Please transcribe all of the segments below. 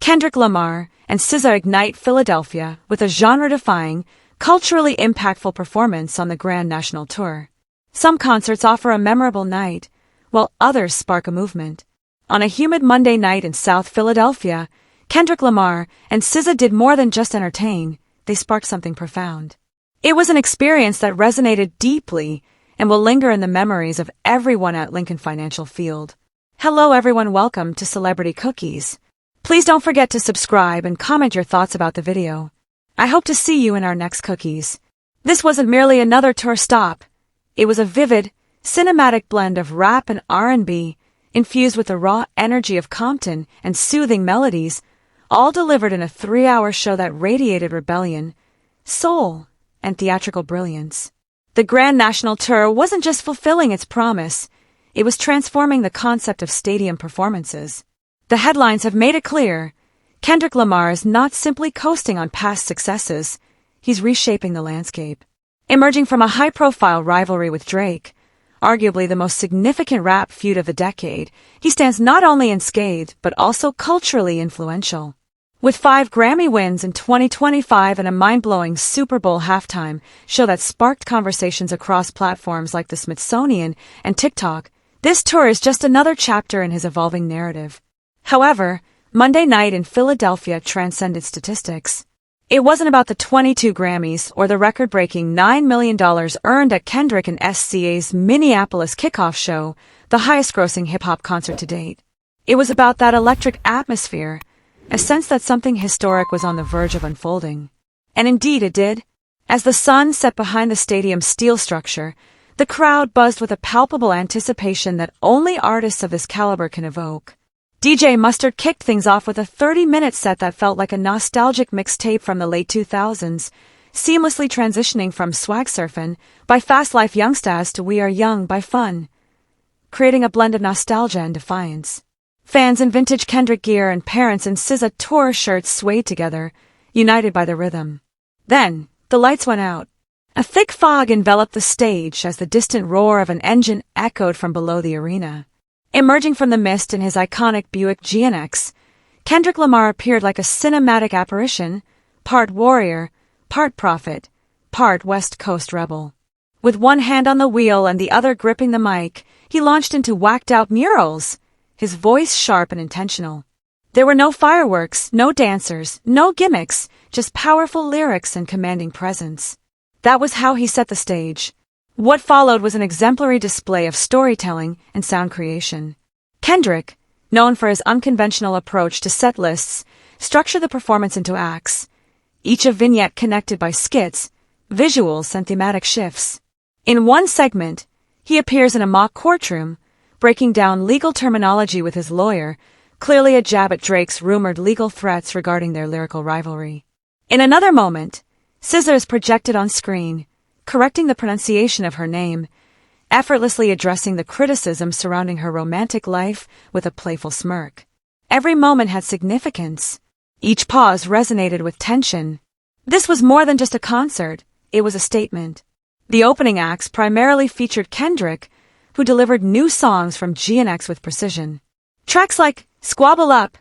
Kendrick Lamar and SZA ignite Philadelphia with a genre-defying, culturally impactful performance on the Grand National Tour. Some concerts offer a memorable night, while others spark a movement. On a humid Monday night in South Philadelphia, Kendrick Lamar and SZA did more than just entertain, they sparked something profound. It was an experience that resonated deeply and will linger in the memories of everyone at Lincoln Financial Field. Hello everyone, welcome to Celebrity Cookies. Please don't forget to subscribe and comment your thoughts about the video. I hope to see you in our next cookies. This wasn't merely another tour stop. It was a vivid, cinematic blend of rap and R&B, infused with the raw energy of Compton and soothing melodies, all delivered in a 3-hour show that radiated rebellion, soul, and theatrical brilliance. The Grand National Tour wasn't just fulfilling its promise, it was transforming the concept of stadium performances. The headlines have made it clear, Kendrick Lamar is not simply coasting on past successes, he's reshaping the landscape. Emerging from a high-profile rivalry with Drake, arguably the most significant rap feud of the decade, he stands not only unscathed but also culturally influential. With 5 Grammy wins in 2025 and a mind-blowing Super Bowl halftime show that sparked conversations across platforms like the Smithsonian and TikTok, this tour is just another chapter in his evolving narrative. However, Monday night in Philadelphia transcended statistics. It wasn't about the 22 Grammys or the record-breaking $9 million earned at Kendrick and SZA'S Minneapolis kickoff show, the highest-grossing hip-hop concert to date. It was about that electric atmosphere, a sense that something historic was on the verge of unfolding. And indeed it did. As the sun set behind the stadium's steel structure, the crowd buzzed with a palpable anticipation that only artists of this caliber can evoke. DJ Mustard kicked things off with a 30-minute set that felt like a nostalgic mixtape from the late 2000s, seamlessly transitioning from Swag Surfin' by Fast Life Youngsters to We Are Young by Fun, creating a blend of nostalgia and defiance. Fans in vintage Kendrick gear and parents in SZA tour shirts swayed together, united by the rhythm. Then, the lights went out. A thick fog enveloped the stage as the distant roar of an engine echoed from below the arena. Emerging from the mist in his iconic Buick GNX, Kendrick Lamar appeared like a cinematic apparition, part warrior, part prophet, part West Coast rebel. With one hand on the wheel and the other gripping the mic, he launched into whacked-out murals, his voice sharp and intentional. There were no fireworks, no dancers, no gimmicks, just powerful lyrics and commanding presence. That was how he set the stage. What followed was an exemplary display of storytelling and sound creation. Kendrick, known for his unconventional approach to set lists, structured the performance into acts, each a vignette connected by skits, visuals, and thematic shifts. In one segment, he appears in a mock courtroom, breaking down legal terminology with his lawyer, clearly a jab at Drake's rumored legal threats regarding their lyrical rivalry. In another moment, SZA is projected on screen, correcting the pronunciation of her name, effortlessly addressing the criticism surrounding her romantic life with a playful smirk. Every moment had significance. Each pause resonated with tension. This was more than just a concert, it was a statement. The opening acts primarily featured Kendrick, who delivered new songs from GNX with precision. Tracks like Squabble Up,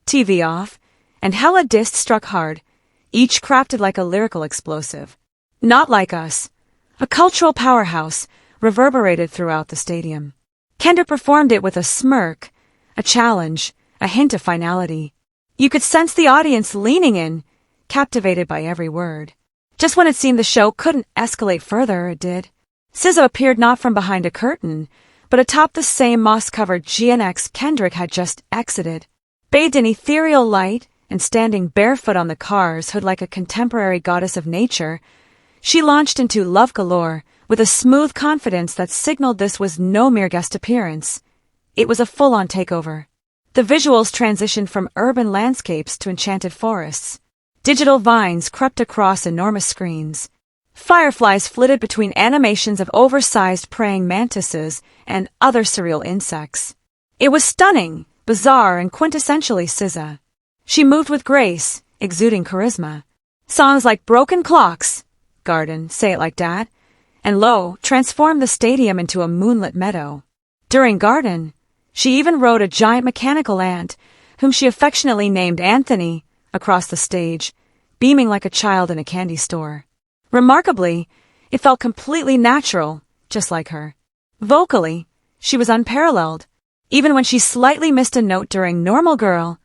TV Off, and Hella Dist struck hard, each crafted like a lyrical explosive. Not Like Us, a cultural powerhouse, reverberated throughout the stadium. Kendrick performed it with a smirk, a challenge, a hint of finality. You could sense the audience leaning in, captivated by every word. Just when it seemed the show couldn't escalate further, it did. SZA appeared not from behind a curtain, but atop the same moss-covered GNX Kendrick had just exited. Bathed in ethereal light and standing barefoot on the car's hood like a contemporary goddess of nature, she launched into Love Galore with a smooth confidence that signaled this was no mere guest appearance. It was a full-on takeover. The visuals transitioned from urban landscapes to enchanted forests. Digital vines crept across enormous screens. Fireflies flitted between animations of oversized praying mantises and other surreal insects. It was stunning, bizarre, and quintessentially SZA. She moved with grace, exuding charisma. Songs like Broken Clocks, Garden, Say It Like Dat, and Low transformed the stadium into a moonlit meadow. During Garden, she even rode a giant mechanical ant, whom she affectionately named Anthony, across the stage, beaming like a child in a candy store. Remarkably, it felt completely natural, just like her. Vocally, she was unparalleled. Even when she slightly missed a note during Normal Girl,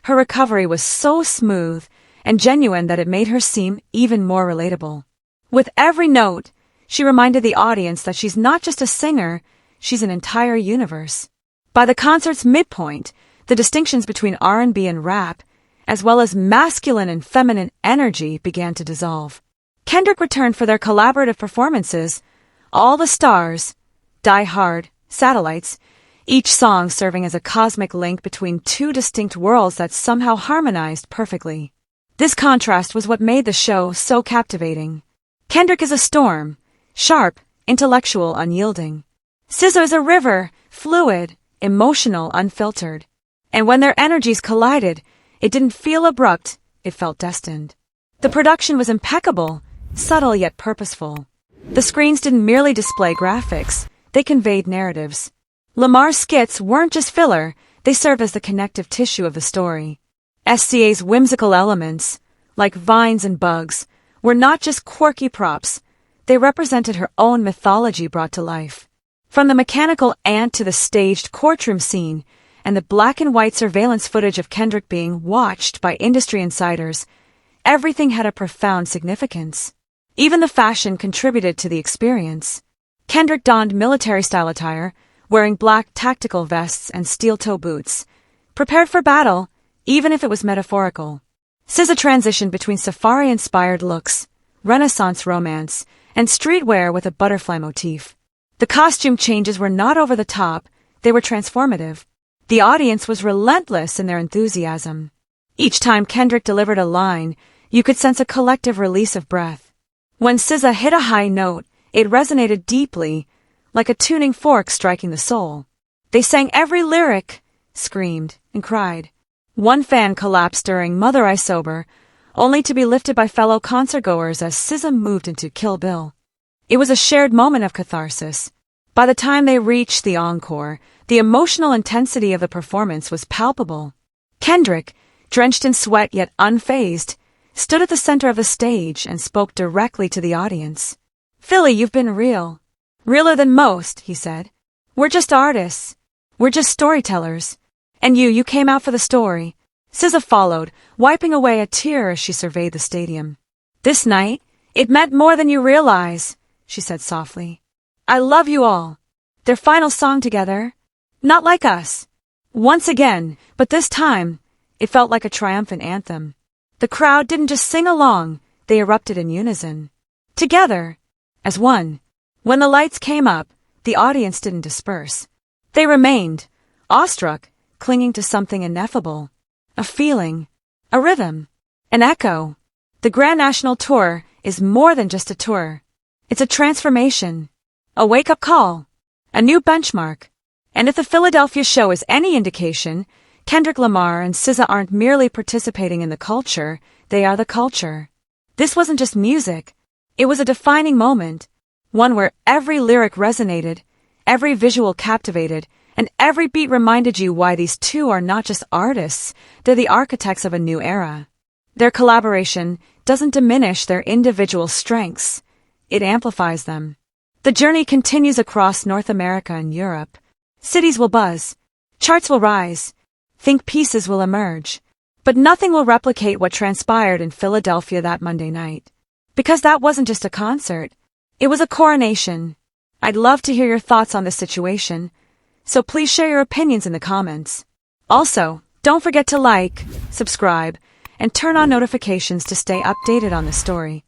her recovery was so smooth and genuine that it made her seem even more relatable. With every note, she reminded the audience that she's not just a singer, she's an entire universe. By the concert's midpoint, the distinctions between R&B and rap, as well as masculine and feminine energy, began to dissolve. Kendrick returned for their collaborative performances, All the Stars, Die Hard, Satellites, each song serving as a cosmic link between two distinct worlds that somehow harmonized perfectly. This contrast was what made the show so captivating. Kendrick is a storm, sharp, intellectual, unyielding. SZA is a river, fluid, emotional, unfiltered. And when their energies collided, it didn't feel abrupt, it felt destined. The production was impeccable, subtle yet purposeful. The screens didn't merely display graphics, they conveyed narratives. Lamar's skits weren't just filler, they served as the connective tissue of the story. SZA'S whimsical elements, like vines and bugs, were not just quirky props, they represented her own mythology brought to life. From the mechanical ant to the staged courtroom scene, and the black and white surveillance footage of Kendrick being watched by industry insiders, everything had a profound significance. Even the fashion contributed to the experience. Kendrick donned military-style attire, wearing black tactical vests and steel-toe boots, prepared for battle, even if it was metaphorical. SZA transitioned between safari-inspired looks, Renaissance romance, and streetwear with a butterfly motif. The costume changes were not over the top, they were transformative. The audience was relentless in their enthusiasm. Each time Kendrick delivered a line, you could sense a collective release of breath. When SZA hit a high note, it resonated deeply, like a tuning fork striking the soul. They sang every lyric, screamed, and cried. One fan collapsed during Mother I Sober, only to be lifted by fellow concertgoers as SZA moved into Kill Bill. It was a shared moment of catharsis. By the time they reached the encore, the emotional intensity of the performance was palpable. Kendrick, drenched in sweat yet unfazed, stood at the center of the stage and spoke directly to the audience. "Philly, you've been real. Realer than most," he said. "We're just artists. We're just storytellers. And you came out for the story." SZA followed, wiping away a tear as she surveyed the stadium. "This night, it meant more than you realize," she said softly. "I love you all. Their final song together. Not like us. Once again, but this time, it felt like a triumphant anthem. The crowd didn't just sing along, they erupted in unison. Together, as one. When the lights came up, the audience didn't disperse. They remained, awestruck, clinging to something ineffable. A feeling, a rhythm, an echo. The Grand National Tour is more than just a tour. It's a transformation, a wake-up call, a new benchmark. And if the Philadelphia show is any indication, Kendrick Lamar and SZA aren't merely participating in the culture, they are the culture. This wasn't just music. It was a defining moment, one where every lyric resonated, every visual captivated, and every beat reminded you why these two are not just artists, they're the architects of a new era. Their collaboration doesn't diminish their individual strengths, it amplifies them. The journey continues across North America and Europe. Cities will buzz, charts will rise, think pieces will emerge, but nothing will replicate what transpired in Philadelphia that Monday night. Because that wasn't just a concert, it was a coronation. I'd love to hear your thoughts on this situation, so please share your opinions in the comments. Also, don't forget to like, subscribe, and turn on notifications to stay updated on the story.